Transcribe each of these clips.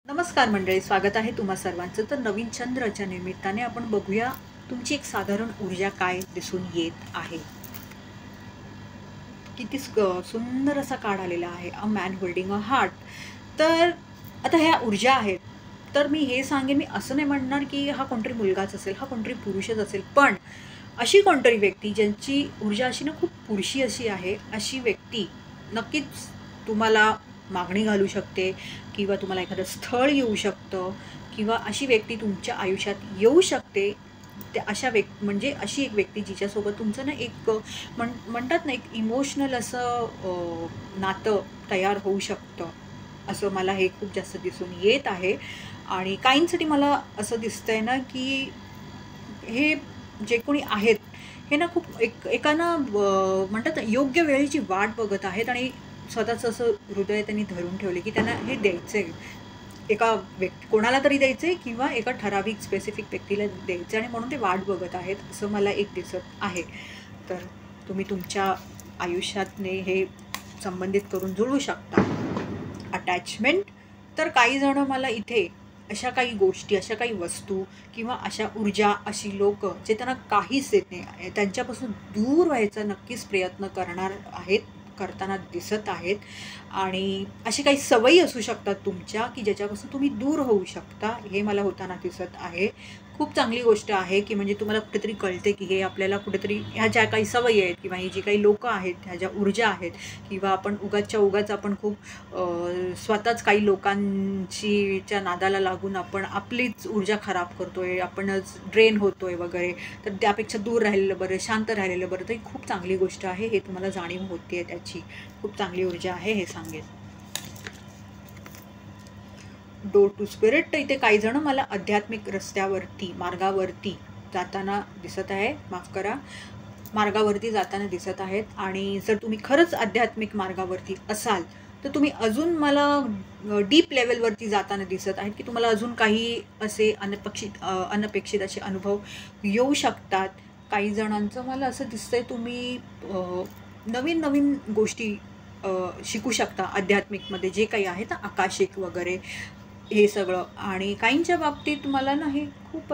नमस्कार मंडळी, स्वागत आहे तुम्हा सर्वांचं. तर नवीन चंद्राच्या निमित्ताने आपण बघूया तुमची एक साधारण ऊर्जा काय दिसून येत आहे. किती सुंदर असा कार्ड आलेला आहे, a man holding a heart. तर आता ह्या ऊर्जा आहेत. तर मी हे सांगेन, मी असं नाही म्हणणार की हा कोणतरी मुलगाच असेल, हा कोणतरी पुरुषच असेल, पण अशी कोणतरी व्यक्ती ज्यांची ऊर्जा अशी ना खूप पुरुषी अशी आहे, अशी व्यक्ती नक्कीच तुम्हाला मागणी घालू शकते किंवा तुम्हाला एखादं स्थळ येऊ शकतं किंवा अशी व्यक्ती तुमच्या आयुष्यात येऊ शकते. त्या अशा म्हणजे अशी एक व्यक्ती जिच्यासोबत तुमचं ना एक म्हणतात ना, एक इमोशनल असं नातं तयार होऊ शकतं. असं मला हे खूप जास्त दिसून येत आहे. आणि काहींसाठी मला असं दिसतंय ना, की हे जे कोणी आहेत, हे ना खूप एका ना म्हणतात ना, योग्य वेळेची वाट बघत आहेत आणि स्वतःचं असं हृदय त्यांनी धरून ठेवले, की त्यांना हे द्यायचं आहे. एका कोणाला तरी द्यायचं आहे किंवा एका ठराविक स्पेसिफिक व्यक्तीला द्यायचं आणि म्हणून ते वाट बघत आहेत, असं मला एक दिसत आहे. तर तुम्ही तुमच्या आयुष्यातने हे संबंधित करून जुळवू शकता. अटॅचमेंट. तर काही जण मला इथे अशा काही गोष्टी, अशा काही वस्तू किंवा अशा ऊर्जा, अशी लोकं जे त्यांना काहीच देत नाही, त्यांच्यापासून दूर व्हायचा नक्कीच प्रयत्न करताना दिसत आहेत. आणि अशी काही सवयी असू शकतात तुमच्या, की ज्याच्यापासून तुम्ही दूर होऊ शकता, हे मला होताना दिसत आहे. खूप चांगली गोष्ट आहे, की म्हणजे तुम्हाला कुठेतरी कळते, की हे आपल्याला कुठेतरी ह्या ज्या काही सवयी आहेत किंवा ही जी काही लोकं आहेत, ह्या ज्या ऊर्जा आहेत किंवा आपण उगाच आपण खूप स्वतःच काही लोकांच्या नादाला लागून आपण आपलीच ऊर्जा खराब करतोय, आपणच ड्रेन होतोय वगैरे. तर त्यापेक्षा दूर राहिलेलं बरं, शांत राहिलेलं बरं. तर ही खूप चांगली गोष्ट आहे, हे तुम्हाला जाणीव होते त्याची. खूप चांगली ऊर्जा आहे हे सांगेन. Door to spirit. तर इथे काही जण मला आध्यात्मिक मार्गावरती जाताना दिसत आहे. माफ करा, मार्गावरती जाताना दिसत आहेत. आणि जर तुम्ही खरंच आध्यात्मिक मार्गावरती असाल, तर तुम्ही अजून मला डीप लेवलवरती जाताना दिसत आहेत, की तुम्हाला अजून काही असे अनपेक्षित असे अनुभव येऊ शकतात. काही जणांचं मला असं दिसतंय, तुम्ही नवीन नवीन गोष्टी शिकू शकता आध्यात्मिकमध्ये, जे काही आहे ना, आकाशिक वगैरे हे सगळं. आणि काहींच्या बाबतीत मला ना हे खूप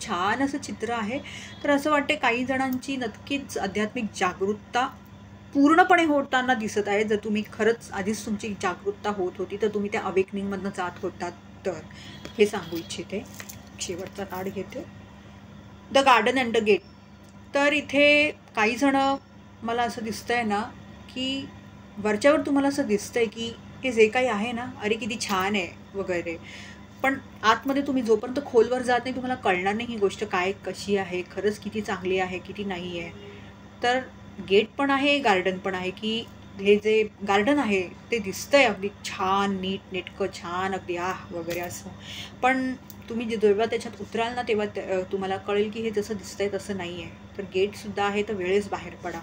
छान असं चित्र आहे. तर असं वाटते काही जणांची नक्कीच आध्यात्मिक जागरूकता पूर्णपणे होताना दिसत आहे. जर तुम्ही खरंच आधीच तुमची जागरूकता होत होती, तर तुम्ही त्या अवेकनिंगमधनं जात होतात, तर हे सांगू इच्छिते. शेवटचा कार्ड घेते, the garden and the gate. तर इथे काही जण मला असं दिसतंय ना, की वरच्यावर तुम्हाला असं दिसतंय, की हे जे काही आहे ना, अरे किती छान आहे वगैरे. पण आतमध्ये तुम्ही जोपर्यंत खोलवर जात नाही, तुम्हाला कळणार नाही ही गोष्ट काय, कशी आहे, खरंच किती चांगली आहे, किती नाही आहे. तर गेट पण आहे, गार्डन पण आहे, की हे जे गार्डन आहे ते दिसतंय अगदी छान, नीटनेटकं छान, अगदी वगैरे असं. पण तुम्ही जेव्हा त्याच्यात उतराल ना, तेव्हा तुम्हाला कळेल, की हे जसं दिसतंय तसं नाही आहे. तर गेटसुद्धा आहे, तर वेळेस बाहेर पडा.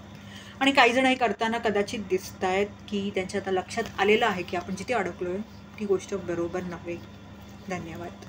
आणि काही जण हे करताना कदाचित दिसत आहेत, की त्यांच्या आता लक्षात आलेलं आहे, की आपण जिथे अडकलोय ती गोष्ट बरोबर नव्हे. धन्यवाद.